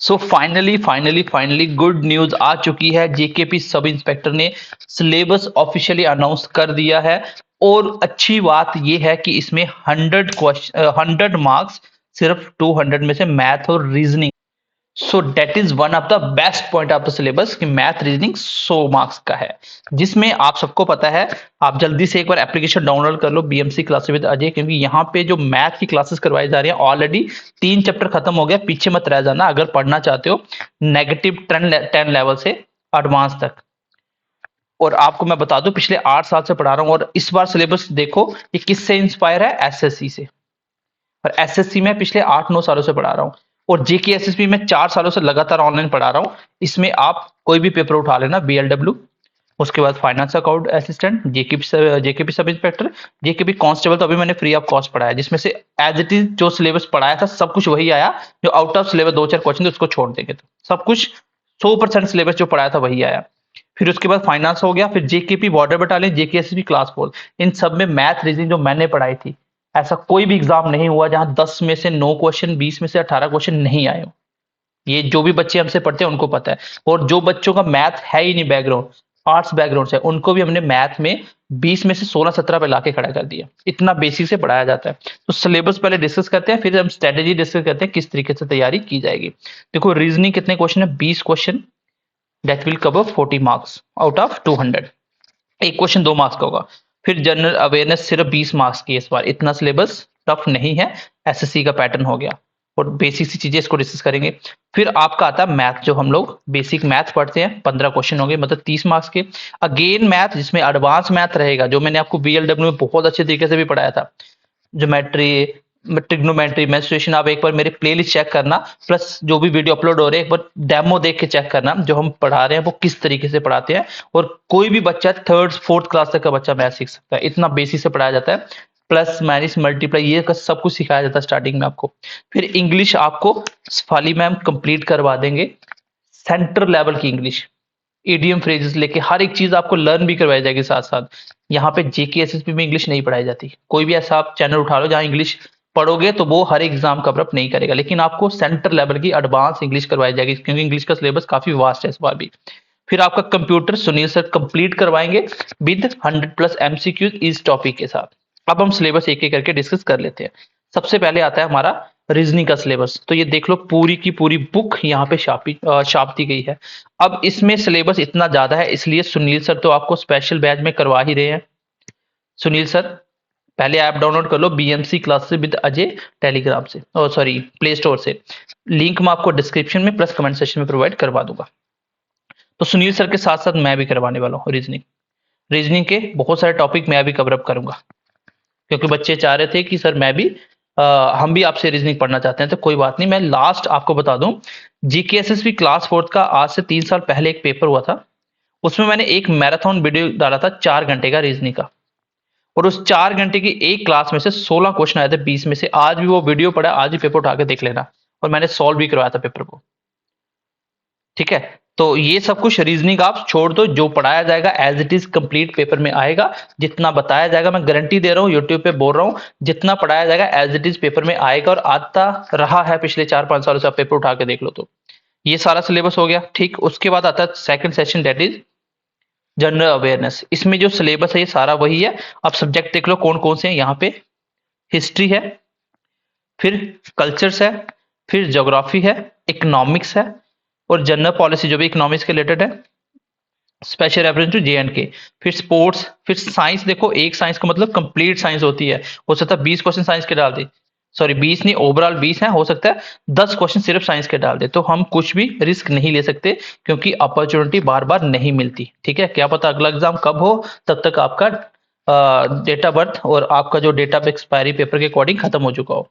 सो finally finally finally good news आ चुकी है। जेकेपी सब इंस्पेक्टर ने सिलेबस ऑफिशियली अनाउंस कर दिया है। और अच्छी बात यह है कि इसमें 100 मार्क्स सिर्फ 200 में से मैथ और reasoning. So that is one of the best point of the syllabus कि मैथ रीजनिंग 100 मार्क्स का है, जिसमें आप सबको पता है। आप जल्दी से एक बार एप्लीकेशन डाउनलोड कर लो बीएमसी क्लासेस विद अजय, क्योंकि यहाँ पे जो मैथ की क्लासेस करवाई जा रही है ऑलरेडी 3 चैप्टर खत्म हो गया। पीछे मत रह जाना अगर पढ़ना चाहते हो -10 लेवल से एडवांस तक। और आपको मैं बता दूं पिछले 8 साल से पढ़ा रहा हूँ, और इस बार सिलेबस देखो ये किससे इंस्पायर है, एसएससी से। और एसएससी में पिछले 8-9 सालों से पढ़ा रहा हूँ, और जेके एसएसबी में 4 सालों से लगातार ऑनलाइन पढ़ा रहा हूँ। इसमें आप कोई भी पेपर उठा लेना, बीएलडब्ल्यू, उसके बाद finance account assistant, JKP sub inspector, JKP constable तो अभी मैंने फ्री ऑफ कॉस्ट पढ़ाया, जिसमें से एज इट इज जो सिलेबस पढ़ाया था सब कुछ वही आया। जो आउट ऑफ सिलेबस 2-4 क्वेश्चन थे उसको छोड़ देंगे तो सब कुछ 100% सिलेबस जो पढ़ाया था वही आया। फिर उसके बाद फाइनेंस हो गया, फिर जेकेपी बॉर्डर बटालियन, जेकेएसबी क्लास 4, इन सब में मैथ रीजनिंग जो मैंने पढ़ाई थी, ऐसा कोई भी एग्जाम नहीं हुआ जहां 10 में से 9 क्वेश्चन, 20 में से 18 क्वेश्चन नहीं आए हो। ये जो भी बच्चे हमसे पढ़ते हैं उनको पता है। और जो बच्चों का मैथ है ही नहीं बैकग्राउंड, आर्ट्स बैकग्राउंड से, उनको भी हमने मैथ में 20 में से 16-17 पे लाके खड़ा कर दिया। इतना बेसिक से पढ़ाया जाता है। तो सिलेबस पहले डिस्कस करते हैं, फिर हम स्ट्रेटेजी डिस्कस करते हैं किस तरीके से तैयारी की जाएगी। देखो रीजनिंग कितने क्वेश्चन है, 20 question, that will cover 40 marks out of 200। एक क्वेश्चन 2 मार्क्स का होगा। फिर जनरल अवेयरनेस सिर्फ 20 मार्क्स की, इस बार इतना सिलेबस टफ नहीं है, एसएससी का पैटर्न हो गया। और बेसिक सी चीजें इसको डिस्कस करेंगे। फिर आपका आता है मैथ, जो हम लोग बेसिक मैथ पढ़ते हैं, 15 क्वेश्चन होंगे, मतलब 30 मार्क्स के। अगेन मैथ जिसमें एडवांस मैथ रहेगा, जो मैंने आपको बीएलडब्ल्यू में बहुत अच्छे तरीके से भी पढ़ाया था, ज्योमेट्री, ट्रिग्नोमेट्री, मेंस्ट्रुएशन। आप एक बार मेरी प्लेलिस्ट चेक करना, प्लस जो भी वीडियो अपलोड हो रहे हैं एक बार डेमो देख के चेक करना, जो हम पढ़ा रहे हैं वो किस तरीके से पढ़ाते हैं। और कोई भी बच्चा 3rd-4th क्लास तक का बच्चा मैथ सीख सकता है, इतना बेसिक से पढ़ाया जाता है। प्लस माइनस मल्टीप्लाई ये सब कुछ सिखाया जाता है स्टार्टिंग में आपको। फिर इंग्लिश आपको फाली मैम कंप्लीट करवा देंगे, सेंटर लेवल की इंग्लिश, ईडीएम फ्रेजेस लेके हर एक चीज आपको लर्न भी करवाई जाएगी साथ साथ। यहाँ पे जेके एसएसबी में इंग्लिश नहीं पढ़ाई जाती। कोई भी ऐसा आप चैनल उठा लो जहाँ इंग्लिश पढ़ोगे तो वो हर एग्जाम कवर अप नहीं करेगा, लेकिन आपको सेंटर लेवल की एडवांस इंग्लिश करवाई जाएगी, क्योंकि इंग्लिश का सिलेबस काफी वास्ट है इस बार भी। फिर आपका कंप्यूटर सुनील सर कंप्लीट करवाएंगे विद 100+ एमसीक्यूज इस टॉपिक के साथ। अब हम सिलेबस एक एक करके डिस्कस कर लेते हैं। सबसे पहले आता है हमारा रीजनिंग का सिलेबस। तो ये देख लो पूरी की पूरी बुक यहाँ पे छाप दी गई है। अब इसमें सिलेबस इतना ज्यादा है, इसलिए सुनील सर तो आपको स्पेशल बैच में करवा ही रहे हैं। सुनील सर पहले ऐप डाउनलोड कर लो BMC classes with Ajay, Telegram से, और सॉरी प्ले स्टोर से। लिंक मैं आपको डिस्क्रिप्शन में प्लस कमेंट सेक्शन में प्रोवाइड करवा दूंगा। तो सुनील सर के साथ साथ मैं भी करवाने वाला हूँ रीजनिंग। रीजनिंग के बहुत सारे टॉपिक मैं भी कवर अप करूंगा, क्योंकि बच्चे चाह रहे थे कि सर मैं भी हम भी आपसे रीजनिंग पढ़ना चाहते हैं। तो कोई बात नहीं, मैं लास्ट आपको बता दूं, जीकेएसएसबी क्लास 4 का आज से 3 साल पहले एक पेपर हुआ था। उसमें मैंने एक मैराथन वीडियो डाला था 4 घंटे का रीजनिंग का, और उस 4 घंटे की एक क्लास में से 16 क्वेश्चन आए थे 20 में से। आज भी वो वीडियो पड़ा, आज ही पेपर उठा के देख लेना, और मैंने सॉल्व भी करवाया था पेपर को। ठीक है, तो ये सब कुछ रीजनिंग आप छोड़ दो, जो पढ़ाया जाएगा as it is complete paper में आएगा। जितना बताया जाएगा, मैं गारंटी दे रहा हूँ, यूट्यूब पे बोल रहा हूँ, जितना पढ़ाया जाएगा एज इट इज पेपर में आएगा, और आता रहा है पिछले 4-5 सालों से। आप पेपर उठा के देख लो। तो ये सारा सिलेबस हो गया। ठीक, उसके बाद आता है second session, that is general awareness. इसमें जो सिलेबस है ये सारा वही है। अब सब्जेक्ट देख लो कौन कौन से हैं यहाँ पे। हिस्ट्री है, फिर कल्चर्स है, फिर ज्योग्राफी है, इकोनॉमिक्स है, और जनरल पॉलिसी जो भी इकोनॉमिक्स के रिलेटेड है, special reference to J and K, फिर स्पोर्ट्स, फिर साइंस। देखो एक साइंस का मतलब कंप्लीट साइंस होती है। हो सकता है 20 क्वेश्चन साइंस के डाल दे, सॉरी 20 नहीं, ओवरऑल 20 है, हो सकता है 10 क्वेश्चन सिर्फ साइंस के डाल दे। तो हम कुछ भी रिस्क नहीं ले सकते, क्योंकि अपॉर्चुनिटी बार बार नहीं मिलती। ठीक है, क्या पता अगला एग्जाम कब हो, तब तक आपका डेट ऑफ बर्थ और आपका जो डेट ऑफ एक्सपायरी पेपर के अकॉर्डिंग खत्म हो चुका हो।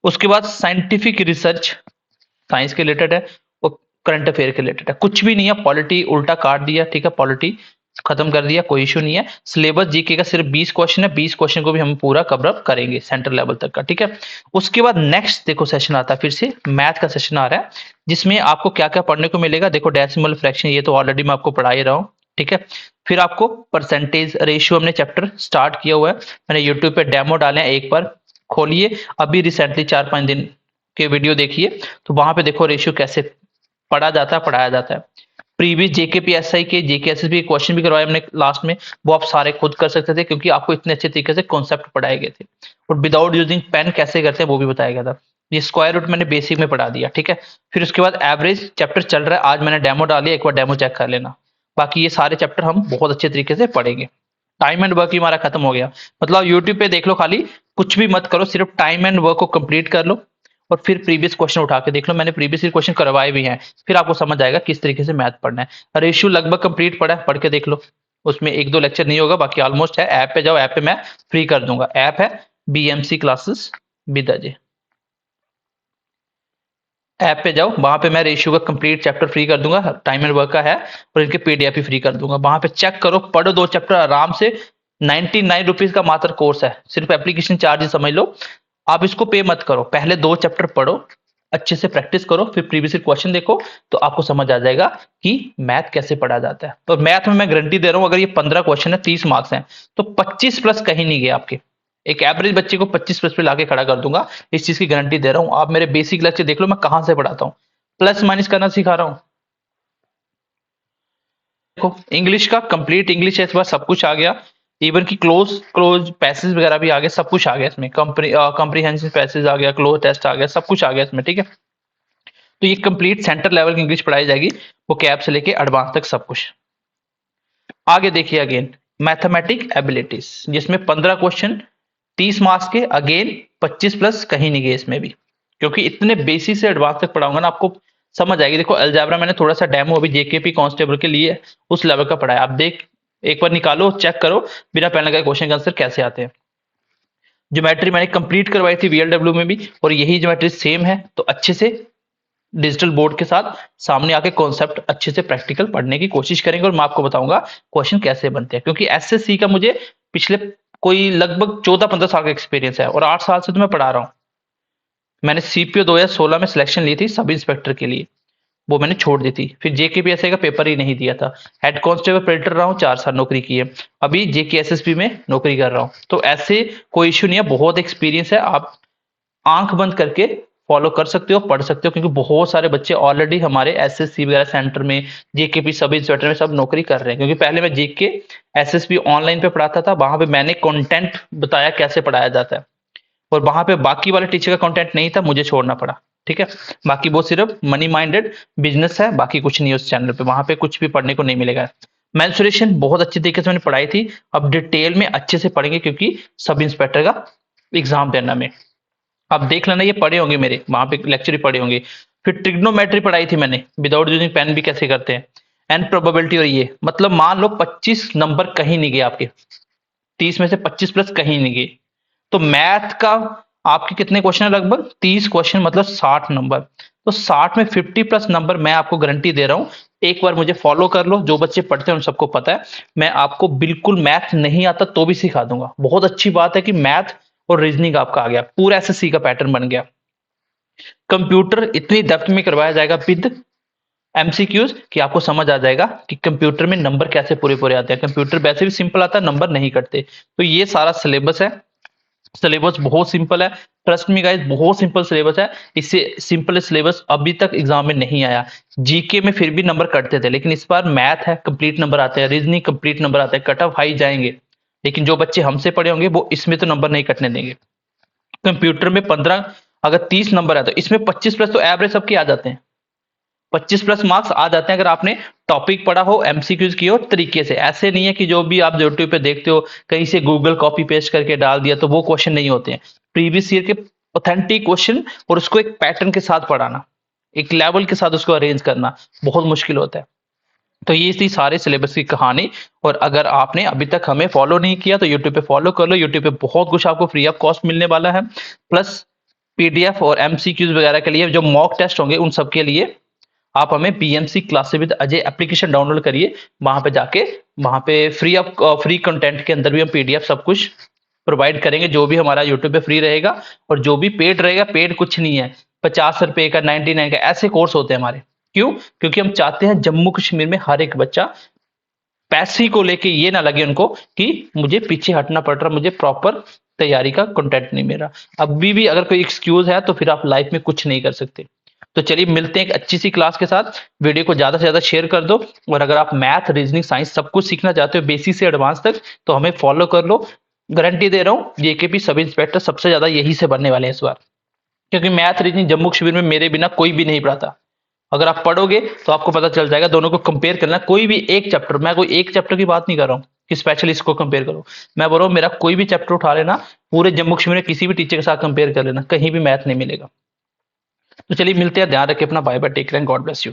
उसके बाद साइंटिफिक रिसर्च, साइंस के रिलेटेड है, और करंट अफेयर के रिलेटेड है। कुछ भी नहीं है, पॉलिटी उल्टा काट दिया। ठीक है, पॉलिटी खत्म कर दिया, कोई इशू नहीं है। सिलेबस जीके का सिर्फ 20 क्वेश्चन है, 20 क्वेश्चन को भी हम पूरा कवर अप करेंगे सेंटर लेवल तक का। ठीक है, उसके बाद नेक्स्ट देखो सेशन आता है, फिर से मैथ का सेशन आ रहा है, जिसमें आपको क्या क्या पढ़ने को मिलेगा। देखो डेसिमल फ्रैक्शन, ये तो ऑलरेडी मैं आपको पढ़ा ही रहा हूँ। ठीक है, फिर आपको परसेंटेज रेशियो, हमने चैप्टर स्टार्ट किया हुआ है, मैंने यूट्यूब पे डेमो डाले हैं, एक बार खोलिए, अभी रिसेंटली 4-5 दिन के वीडियो देखिए, तो वहां पे देखो रेशियो कैसे पढ़ा जाता है, पढ़ाया जाता है। प्रीवियस जेकेपीएसआई के, जेकेएसएसबी के क्वेश्चन भी करवाए हमने लास्ट में, वो आप सारे खुद कर सकते थे क्योंकि आपको इतने अच्छे तरीके से कॉन्सेप्ट पढ़ाए गए थे। और विदाउट यूजिंग पेन कैसे करते हैं वो भी बताया गया था। ये स्क्वायर रूट मैंने बेसिक में पढ़ा दिया, ठीक है। फिर उसके बाद एवरेज चैप्टर चल रहा है, आज मैंने डेमो डाली, एक बार डेमो चेक कर लेना। बाकी ये सारे चैप्टर हम बहुत अच्छे तरीके से पढ़ेंगे। टाइम एंड वर्क ही हमारा खत्म हो गया, मतलब यूट्यूब पे देख लो, खाली कुछ भी मत करो, सिर्फ टाइम एंड वर्क को कंप्लीट कर लो और फिर प्रीवियस क्वेश्चन उठा के देख लो। मैंने प्रीवियस क्वेश्चन करवाए भी हैं, फिर आपको समझ आएगा किस तरीके से मैथ पढ़ना है। रेशियो लगभग कंप्लीट पढ़ा है, पढ़ के देख लो, उसमें एक दो लेक्चर नहीं होगा, बाकी ऑलमोस्ट है। ऐप पे जाओ, ऐप पे मैं फ्री कर दूंगा। ऐप है BMC classes with Ajay, app पे जाओ, वहां पे मैं रेशियो का कंप्लीट चैप्टर फ्री कर दूंगा, टाइम एंड वर्क का है, और इनके पीडीएफ भी फ्री कर दूंगा। वहां पे चेक करो, पढ़ो, दो चैप्टर आराम से। 99 रुपीज का मात्र कोर्स है, सिर्फ एप्लीकेशन चार्ज समझ लो। आप इसको पे मत करो, पहले दो चैप्टर पढ़ो, अच्छे से प्रैक्टिस करो, फिर प्रीवियस क्वेश्चन देखो, तो आपको समझ आ जाएगा कि मैथ कैसे पढ़ा जाता है। तो मैथ में मैं गारंटी दे रहा हूं, अगर ये 15 क्वेश्चन है, 30 मार्क्स हैं, तो 25 प्लस कहीं नहीं गए आपके। एक एवरेज बच्चे को 25 प्लस पे लाके खड़ा कर दूंगा, इस चीज की गारंटी दे रहा हूं। आप मेरे बेसिक लेक्चर देख लो, मैं कहां से पढ़ाता हूं, प्लस माइनस करना सिखा रहा हूं। देखो इंग्लिश का कंप्लीट इंग्लिश है इस बार, सब कुछ आ गया, इवन की क्लोज क्लोज पैसेज वगैरह भी आ गए, सब कुछ आ गया इसमें। कॉम्प्रिहेंसिव पैसेज आ गया, क्लोज टेस्ट आ गया, सब कुछ आ गया इसमें, ठीक है। तो ये कंप्लीट सेंटर लेवल की इंग्लिश पढ़ाई जाएगी, वो कैब से लेके एडवांस तक सब कुछ। आगे देखिए अगेन मैथमेटिक एबिलिटीज, जिसमें 15 क्वेश्चन 30 मार्क्स के, अगेन 25 प्लस कहीं नहीं गए इसमें भी, क्योंकि इतने बेसिक से एडवांस तक पढ़ाऊंगा ना, आपको समझ आएगी। देखो अलजेब्रा मैंने थोड़ा सा डेमो अभी जेकेपी कांस्टेबल के लिए उस लेवल का पढ़ाया, आप देख एक बार निकालो, चेक करो बिना पेन लगाए क्वेश्चन का आंसर कैसे आते हैं। ज्योमेट्री मैंने कंप्लीट करवाई थी वीएलडब्ल्यू में भी, और यही ज्योमेट्री सेम है, तो अच्छे से डिजिटल बोर्ड के साथ सामने आके कॉन्सेप्ट अच्छे से प्रैक्टिकल पढ़ने की कोशिश करेंगे, और मैं आपको बताऊंगा क्वेश्चन कैसे बनते हैं। क्योंकि एसएससी का मुझे पिछले कोई लगभग 14-15 साल का एक्सपीरियंस है, और 8 साल से तो मैं पढ़ा रहा हूँ। मैंने सीपीओ 2016 में सिलेक्शन ली थी सब इंस्पेक्टर के लिए, वो मैंने छोड़ दी थी। फिर जेकेपीएसआई का पेपर ही नहीं दिया था। हेड कांस्टेबल प्रिंटर रहा हूँ, 4 साल नौकरी की है। अभी जेकेएसएसबी में नौकरी कर रहा हूँ, तो ऐसे कोई इश्यू नहीं है, बहुत एक्सपीरियंस है। आप आंख बंद करके फॉलो कर सकते हो, पढ़ सकते हो, क्योंकि बहुत सारे बच्चे ऑलरेडी हमारे एसएससी वगैरह सेंटर में, जेकेपी सब इंस्पेक्टर में सब नौकरी कर रहे हैं। क्योंकि पहले मैं जेके एसएसबी ऑनलाइन पे पढ़ाता था, वहां पे मैंने कंटेंट बताया कैसे पढ़ाया जाता है, और वहां पे बाकी वाले टीचर का कंटेंट नहीं था, मुझे छोड़ना पड़ा, ठीक है। बाकी वो सिर्फ मनी माइंडेड बिजनेस है, बाकी कुछ नहीं है उस चैनल पे, वहां पे कुछ भी पढ़ने को नहीं मिलेगा। मेंसुरेशन बहुत अच्छी तरीके से मैंने पढ़ाई थी, अब डिटेल में अच्छे से पढ़ेंगे क्योंकि सब इंस्पेक्टर का एग्जाम देना में। आप देख लेना, ये पढ़े होंगे मेरे वहां पे लेक्चर ही पढ़े होंगे। फिर ट्रिग्नोमेट्री पढ़ाई थी मैंने, विदाउट यूजिंग पेन भी कैसे करते हैं, एंड प्रोबेबिलिटी। और ये मतलब मान लो 25 नंबर कहीं नहीं गए आपके, 30 में से 25 प्लस कहीं नहीं गए, तो मैथ का आपके कितने क्वेश्चन है, लगभग 30 क्वेश्चन, मतलब 60 नंबर। तो 60 में 50 प्लस नंबर मैं आपको गारंटी दे रहा हूं। एक बार मुझे फॉलो कर लो, जो बच्चे पढ़ते हैं उन सबको पता है, मैं आपको बिल्कुल मैथ नहीं आता तो भी सिखा दूंगा। बहुत अच्छी बात है कि मैथ और रीजनिंग आपका आ गया, पूरा एसएससी का पैटर्न बन गया। कंप्यूटर इतनी डेप्थ में करवाया जाएगा विद एमसीक्यूज कि आपको समझ आ जाएगा कि कंप्यूटर में नंबर कैसे पूरे पूरे आते हैं। कंप्यूटर वैसे भी सिंपल आता है, नंबर नहीं कटते। तो ये सारा सिलेबस है, सिलेबस बहुत सिंपल है, ट्रस्ट मी गाइस, बहुत सिंपल सिलेबस है। इससे सिंपल सिलेबस अभी तक एग्जाम में नहीं आया। जीके में फिर भी नंबर कटते थे, लेकिन इस बार मैथ है कंप्लीट नंबर आते हैं, रीजनिंग कंप्लीट नंबर आते हैं, कट ऑफ हाई जाएंगे। लेकिन जो बच्चे हमसे पढ़े होंगे वो इसमें तो नंबर नहीं कटने देंगे। कंप्यूटर में 15, अगर 30 नंबर है तो इसमें 25 प्लस तो एवरेज सबके आ जाते हैं, 25 प्लस मार्क्स आ जाते हैं अगर आपने टॉपिक पढ़ा हो, एमसीक्यूज की हो तरीके से। ऐसे नहीं है कि जो भी आप यूट्यूब पे देखते हो कहीं से गूगल कॉपी पेस्ट करके डाल दिया, तो वो क्वेश्चन नहीं होते हैं। प्रीवियस ईयर के ऑथेंटिक क्वेश्चन, और उसको एक पैटर्न के साथ पढ़ाना, एक लेवल के साथ उसको अरेंज करना बहुत मुश्किल होता है। तो ये थी सारे सिलेबस की कहानी। और अगर आपने अभी तक हमें फॉलो नहीं किया तो यूट्यूब पे फॉलो कर लो, यूट्यूब पे बहुत कुछ आपको फ्री ऑफ कॉस्ट मिलने वाला है। प्लस पीडीएफ और एमसीक्यूज वगैरह के लिए जो मॉक टेस्ट होंगे उन सब के लिए आप हमें BMC classes with Ajay application download करिए, वहां पे जाके वहां पे फ्री कंटेंट के अंदर भी हम पीडीएफ सब कुछ प्रोवाइड करेंगे, जो भी हमारा यूट्यूब पे फ्री रहेगा। और जो भी पेड रहेगा, पेड कुछ नहीं है, 50 रुपए का, 99 का, ऐसे कोर्स होते हैं हमारे। क्यों? क्योंकि हम चाहते हैं जम्मू कश्मीर में हर एक बच्चा पैसे को लेके ये ना लगे उनको कि मुझे पीछे हटना पड़ रहा, मुझे प्रॉपर तैयारी का कंटेंट नहीं मिल रहा। अभी भी अगर कोई एक्सक्यूज है तो फिर आप लाइफ में कुछ नहीं कर सकते। तो चलिए मिलते हैं एक अच्छी सी क्लास के साथ। वीडियो को ज्यादा से ज्यादा शेयर कर दो, और अगर आप मैथ, रीजनिंग, साइंस सब कुछ सीखना चाहते हो बेसिक से एडवांस तक, तो हमें फॉलो कर लो। गारंटी दे रहा हूँ जेकेपी सब इंस्पेक्टर सबसे ज्यादा यही से बनने वाले हैं इस बार, क्योंकि मैथ, रीजनिंग जम्मू कश्मीर में मेरे बिना कोई भी नहीं पढ़ाता। अगर आप पढ़ोगे तो आपको पता चल जाएगा, दोनों को कंपेयर करना। कोई भी एक चैप्टर, मैं कोई एक चैप्टर की बात नहीं कर रहा हूँ कि स्पेशली इसको कंपेयर करो, मैं बोल रहा हूँ मेरा कोई भी चैप्टर उठा लेना, पूरे जम्मू कश्मीर में किसी भी टीचर के साथ कंपेयर कर लेना, कहीं भी मैथ नहीं मिलेगा। तो चलिए मिलते हैं, ध्यान रखिए अपना, bye bye, take care and God bless you.